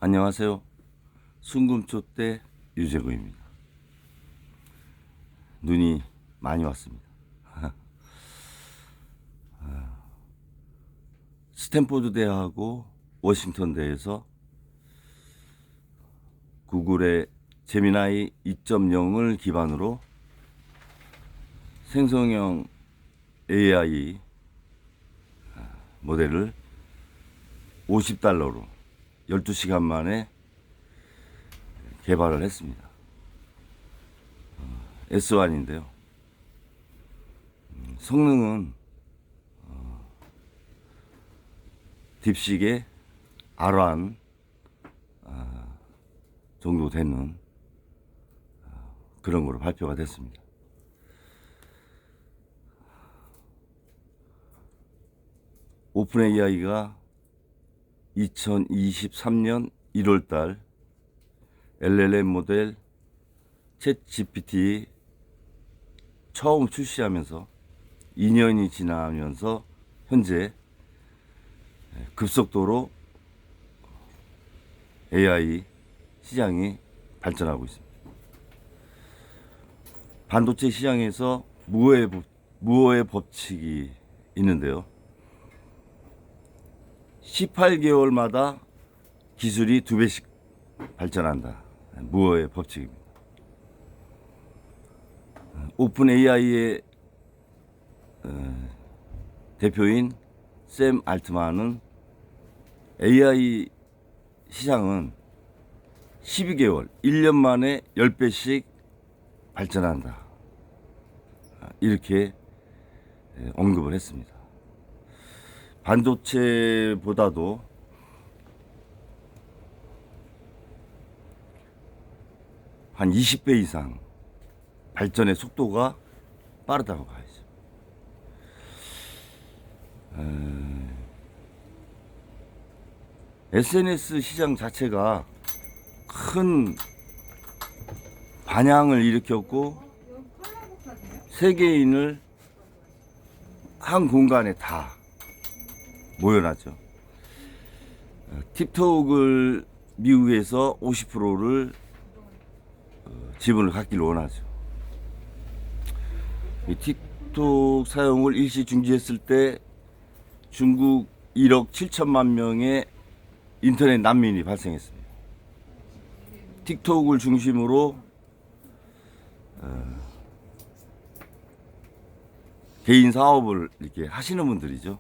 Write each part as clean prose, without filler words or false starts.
안녕하세요. 순금초대 유재구입니다. 눈이 많이 왔습니다. 스탠포드 대하고 워싱턴 대에서 구글의 제미나이 2.0을 기반으로 생성형 AI 모델을 $50로 12시간 만에 개발을 했습니다. S1인데요. 성능은 딥식의 R1 정도 되는 그런 거로 발표가 됐습니다. 오픈 AI가 2023년 1월달 LLM 모델 챗 GPT 처음 출시하면서 2년이 지나면서 현재 급속도로 AI 시장이 발전하고 있습니다. 반도체 시장에서 무어의 법칙이 있는데요. 18개월마다 기술이 2배씩 발전한다. 무어의 법칙입니다. 오픈 AI의 대표인 샘 알트만은 AI 시장은 12개월, 1년 만에 10배씩 발전한다. 이렇게 언급을 했습니다. 반도체보다도 한 20배 이상 발전의 속도가 빠르다고 봐야죠. SNS 시장 자체가 큰 반향을 일으켰고 세계인을 한 공간에 다 모여놨죠. 틱톡을 미국에서 50%를 지분을 갖기를 원하죠. 이 틱톡 사용을 일시 중지했을 때 중국 1억 7천만 명의 인터넷 난민이 발생했습니다. 틱톡을 중심으로 개인 사업을 이렇게 하시는 분들이죠.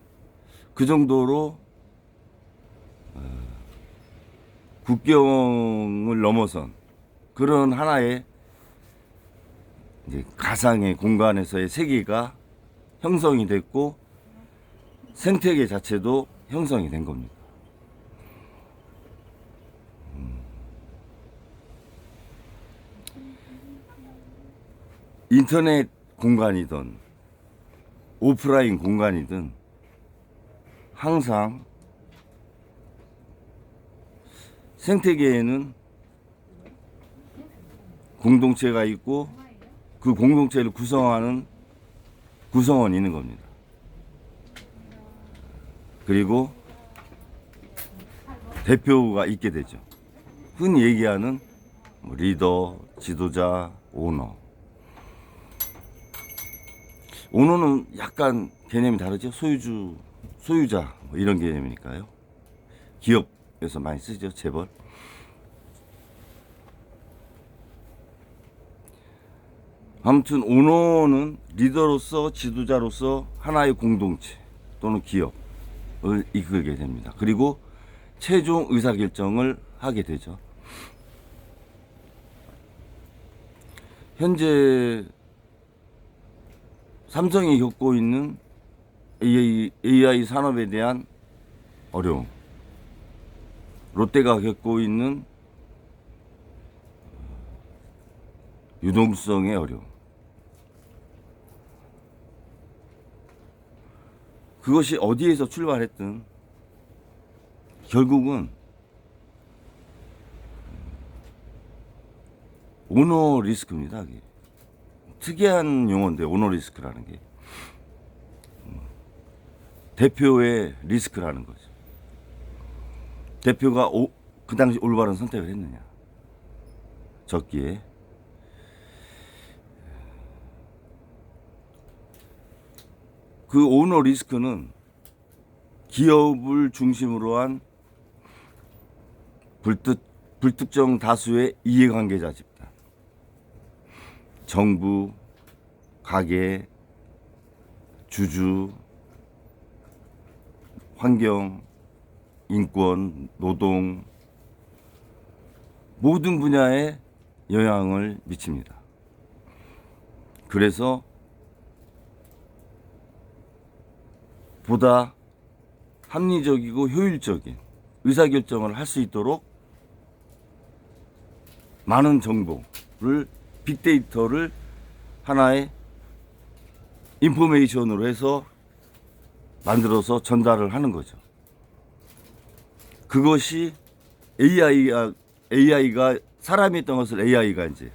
그 정도로 국경을 넘어선 그런 하나의 이제 가상의 공간에서의 세계가 형성이 됐고 생태계 자체도 형성이 된 겁니다. 인터넷 공간이든 오프라인 공간이든 항상 생태계에는 공동체가 있고 그 공동체를 구성하는 구성원이 있는 겁니다. 그리고 대표가 있게 되죠. 흔히 얘기하는 리더, 지도자, 오너. 오너는 약간 개념이 다르죠. 소유자 뭐 이런 개념이니까요. 기업에서 많이 쓰죠. 재벌. 아무튼 오너는 리더로서 지도자로서 하나의 공동체 또는 기업을 이끌게 됩니다. 그리고 최종 의사결정을 하게 되죠. 현재 삼성이 겪고 있는 AI 산업에 대한 어려움, 롯데가 겪고 있는 유동성의 어려움, 그것이 어디에서 출발했든 결국은 오너 리스크입니다. 그게. 특이한 용어인데 오너 리스크라는 게 대표의 리스크라는 거죠. 대표가 그 당시 올바른 선택을 했느냐. 적기에. 그 오너 리스크는 기업을 중심으로 한 불특정 다수의 이해관계자 집단, 정부, 가계, 주주, 환경, 인권, 노동, 모든 분야에 영향을 미칩니다. 그래서 보다 합리적이고 효율적인 의사결정을 할 수 있도록 많은 정보를, 빅데이터를 하나의 인포메이션으로 해서 만들어서 전달을 하는 거죠. 그것이 AI가 사람이 했던 것을 AI가 이제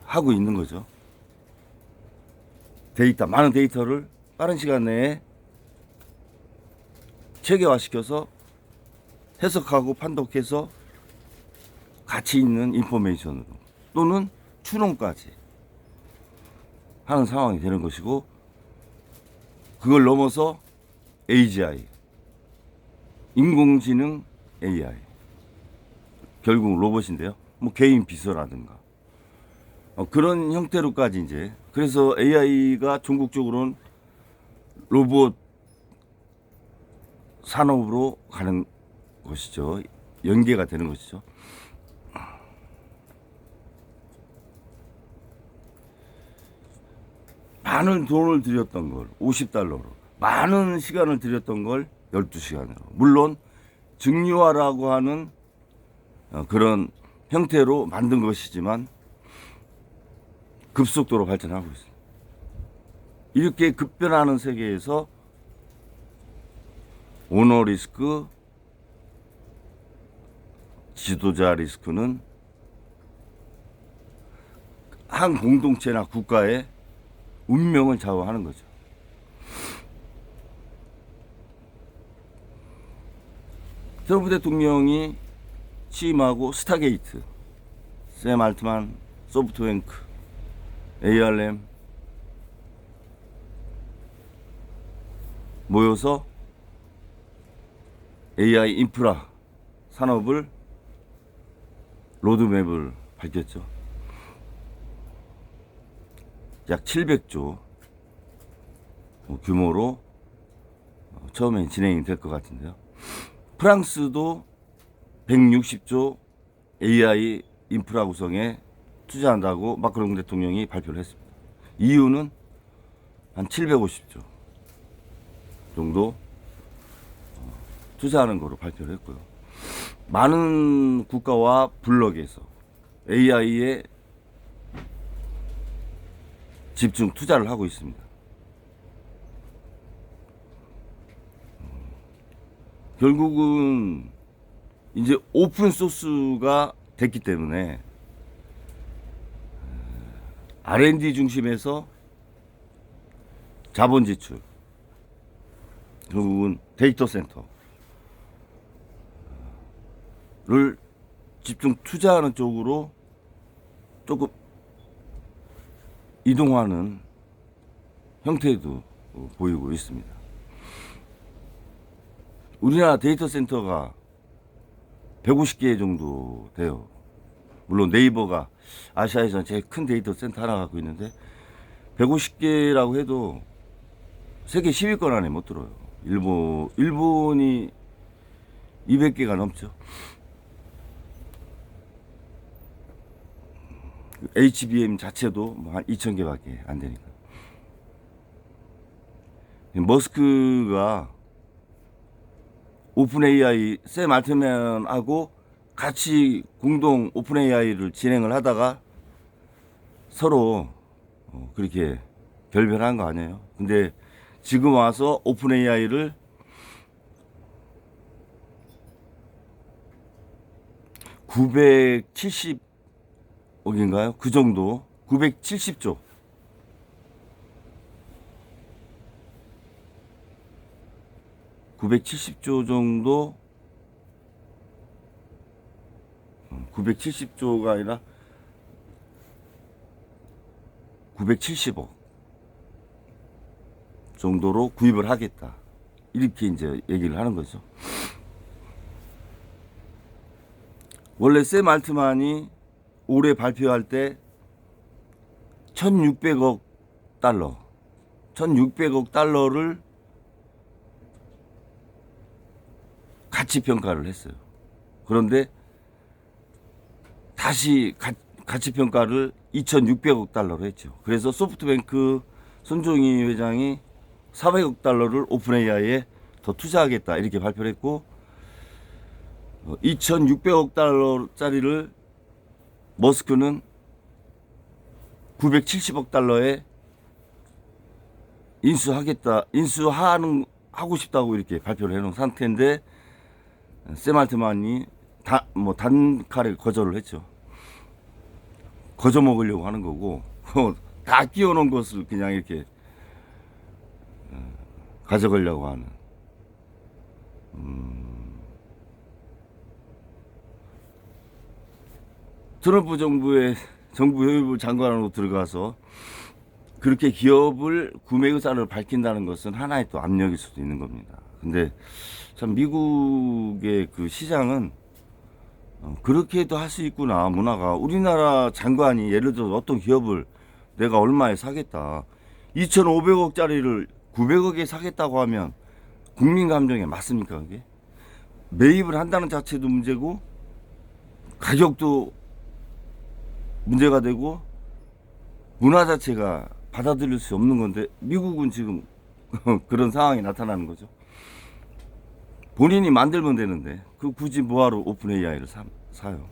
하고 있는 거죠. 많은 데이터를 빠른 시간 내에 체계화시켜서 해석하고 판독해서 가치 있는 인포메이션으로 또는 추론까지 하는 상황이 되는 것이고, 그걸 넘어서 AGI, 인공지능 AI, 결국 로봇인데요. 뭐 개인 비서라든가 그런 형태로까지 이제, 그래서 AI가 종국적으로는 로봇 산업으로 가는 것이죠. 연계가 되는 것이죠. 많은 돈을 들였던 걸 $50, 많은 시간을 들였던 걸 12시간으로, 물론 증류화라고 하는 그런 형태로 만든 것이지만 급속도로 발전하고 있습니다. 이렇게 급변하는 세계에서 오너 리스크, 지도자 리스크는 한 공동체나 국가의 운명을 좌우하는 거죠. 트럼프 대통령이 취임하고 스타게이트, 샘 알트만, 소프트뱅크, ARM 모여서 AI 인프라 산업을 로드맵을 밝혔죠. 약 700조 규모로 처음엔 진행이 될 것 같은데요. 프랑스도 160조 AI 인프라 구성에 투자한다고 마크롱 대통령이 발표를 했습니다. 이유는 한 750조 정도 투자하는 거로 발표를 했고요. 많은 국가와 블록에서 AI에 집중 투자를 하고 있습니다. 결국은 이제 오픈 소스가 됐기 때문에 R&D 중심에서 자본 지출, 결국은 데이터 센터를 집중 투자하는 쪽으로 조금 이동하는 형태도 보이고 있습니다. 우리나라 데이터 센터가 150개 정도 돼요. 물론 네이버가 아시아에서 제일 큰 데이터 센터 하나 갖고 있는데 150개라고 해도 세계 10위권 안에 못 들어요. 일본이 200개가 넘죠. HBM 자체도 뭐 한 2,000개밖에 안 되니까. 머스크가 오픈 AI, 샘 알트맨하고 같이 공동 오픈 AI를 진행을 하다가 서로 그렇게 결별한 거 아니에요. 근데 지금 와서 오픈 AI를 970억인가요? 그 정도, 970조. 970조 정도 970조가 아니라 970억 정도로 구입을 하겠다. 이렇게 이제 얘기를 하는 거죠. 원래 샘 알트만이 올해 발표할 때 1600억 달러, 1600억 달러를 가치 평가를 했어요. 그런데 다시 가치 평가를 2600억 달러로 했죠. 그래서 소프트뱅크 손종희 회장이 400억 달러를 오픈 AI에 더 투자하겠다 이렇게 발표를 했고, 2600억 달러짜리를 머스크는 970억 달러에 하고 싶다고 이렇게 발표를 해놓은 상태인데, 샘 알트만이 단칼에 거절을 했죠. 거저 먹으려고 하는 거고, 다 끼워놓은 것을 그냥 이렇게 가져가려고 하는. 트럼프 정부의 정부 효율부 장관으로 들어가서 그렇게 기업을 구매 의사를 밝힌다는 것은 하나의 또 압력일 수도 있는 겁니다. 근데 참 미국의 그 시장은 그렇게도 할 수 있구나, 문화가. 우리나라 장관이 예를 들어 어떤 기업을 내가 얼마에 사겠다, 2,500억짜리를 900억에 사겠다고 하면 국민 감정에 맞습니까? 그게 매입을 한다는 자체도 문제고, 가격도 문제가 되고, 문화 자체가 받아들일 수 없는 건데, 미국은 지금 그런 상황이 나타나는 거죠. 본인이 만들면 되는데 그 굳이 뭐하러 오픈 AI를 사요.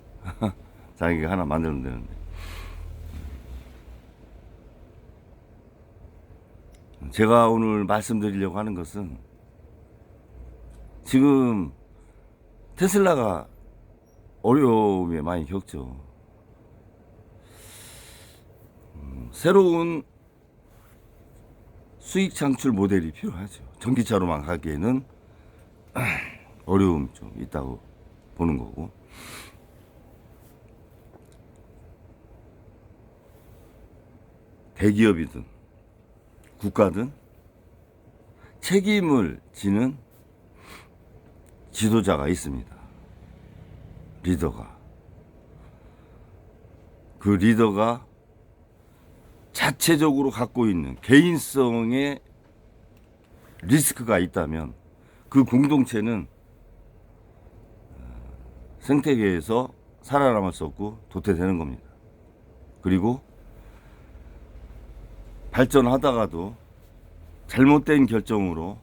자기가 하나 만들면 되는데. 제가 오늘 말씀드리려고 하는 것은, 지금 테슬라가 어려움에 많이 겪죠. 새로운 수익 창출 모델이 필요하죠. 전기차로만 가기에는 어려움이 좀 있다고 보는 거고, 대기업이든 국가든 책임을 지는 지도자가 있습니다. 리더가. 그 리더가 자체적으로 갖고 있는 개인성의 리스크가 있다면 그 공동체는 생태계에서 살아남을 수 없고 도태되는 겁니다. 그리고 발전하다가도 잘못된 결정으로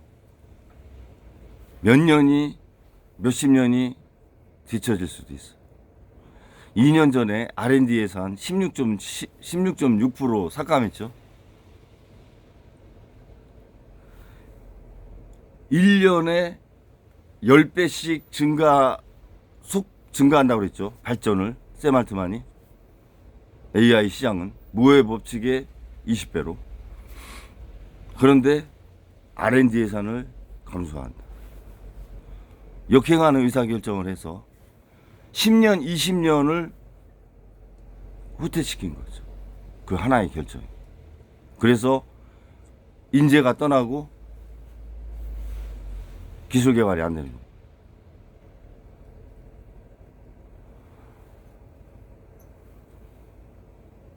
몇십 년이 뒤처질 수도 있어요. 2년 전에 R&D 예산 16.6% 삭감했죠. 1년에 10배씩 증가한다고 그랬죠. 발전을, 샘 알트만이. AI 시장은 무의 법칙의 20배로. 그런데 R&D 예산을 감소한다. 역행하는 의사결정을 해서 10년, 20년을 후퇴시킨 거죠. 그 하나의 결정이. 그래서 인재가 떠나고 기술 개발이 안 되는 거예요.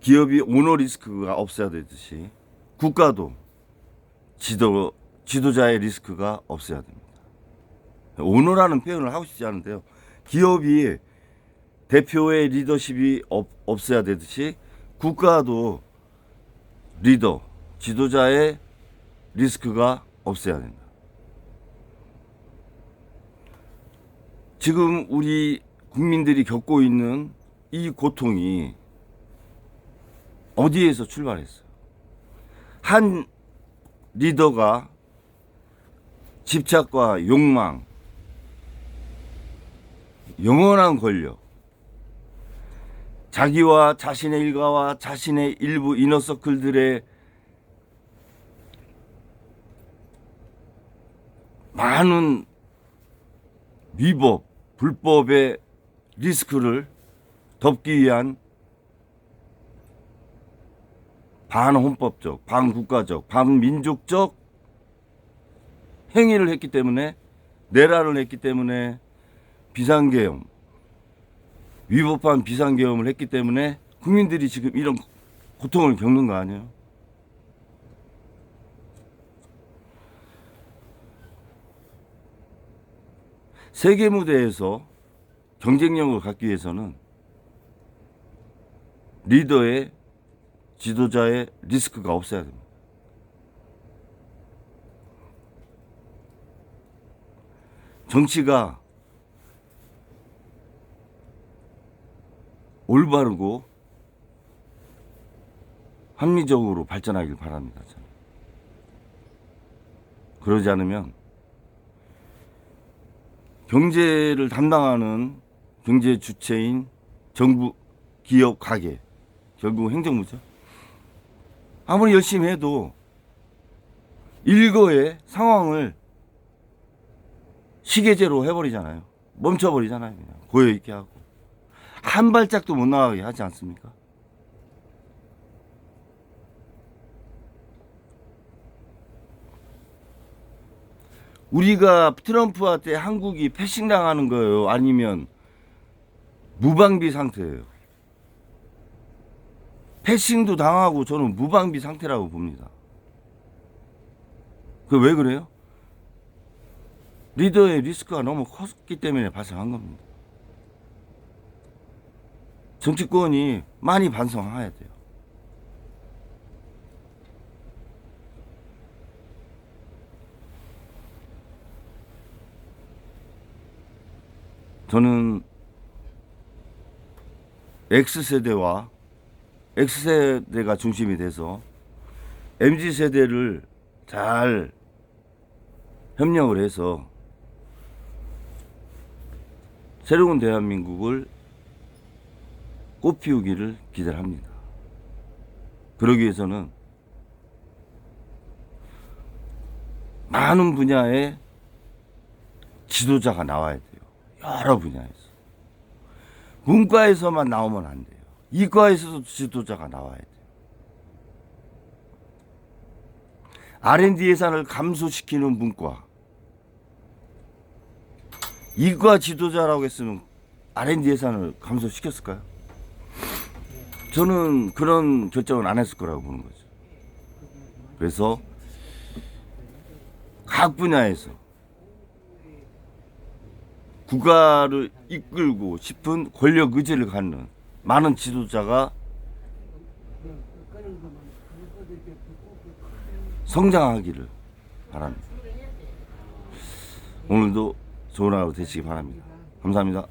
기업이 오너 리스크가 없어야 되듯이 국가도 지도자의 리스크가 없어야 됩니다. 오너라는 표현을 하고 싶지 않은데요. 기업이 대표의 리더십이 없어야 되듯이 국가도 지도자의 리스크가 없어야 된다. 지금 우리 국민들이 겪고 있는 이 고통이 어디에서 출발했어요? 한 리더가 집착과 욕망, 영원한 권력, 자기와 자신의 일가와 자신의 일부 이너서클들의 많은 위법, 불법의 리스크를 덮기 위한 반헌법적, 반국가적, 반민족적 행위를 했기 때문에, 내란을 했기 때문에, 비상계엄, 위법한 비상계엄을 했기 때문에 국민들이 지금 이런 고통을 겪는 거 아니에요? 세계 무대에서 경쟁력을 갖기 위해서는 리더의, 지도자의 리스크가 없어야 됩니다. 정치가 올바르고 합리적으로 발전하길 바랍니다. 저는. 그러지 않으면 경제를 담당하는 경제 주체인 정부, 기업, 가게, 결국 행정부죠. 아무리 열심히 해도 일거의 상황을 시계제로 해버리잖아요. 멈춰버리잖아요. 그냥 고여있게 하고. 한 발짝도 못 나가게 하지 않습니까? 우리가 트럼프한테 한국이 패싱당하는 거예요? 아니면 무방비 상태예요? 패싱도 당하고 저는 무방비 상태라고 봅니다. 그 왜 그래요? 리더의 리스크가 너무 컸기 때문에 발생한 겁니다. 정치권이 많이 반성해야 돼요. 저는 X세대가 중심이 돼서 MZ세대를 잘 협력을 해서 새로운 대한민국을 꽃피우기를 기대합니다. 그러기 위해서는 많은 분야의 지도자가 나와야 돼요. 여러 분야에서. 문과에서만 나오면 안 돼요. 이과에서도 지도자가 나와야 돼요. R&D 예산을 감소시키는 문과. 이과 지도자라고 했으면 R&D 예산을 감소시켰을까요? 저는 그런 결정을 안 했을 거라고 보는 거죠. 그래서 각 분야에서 국가를 이끌고 싶은 권력 의지를 갖는 많은 지도자가 성장하기를 바랍니다. 오늘도 좋은 하루 되시기 바랍니다. 감사합니다.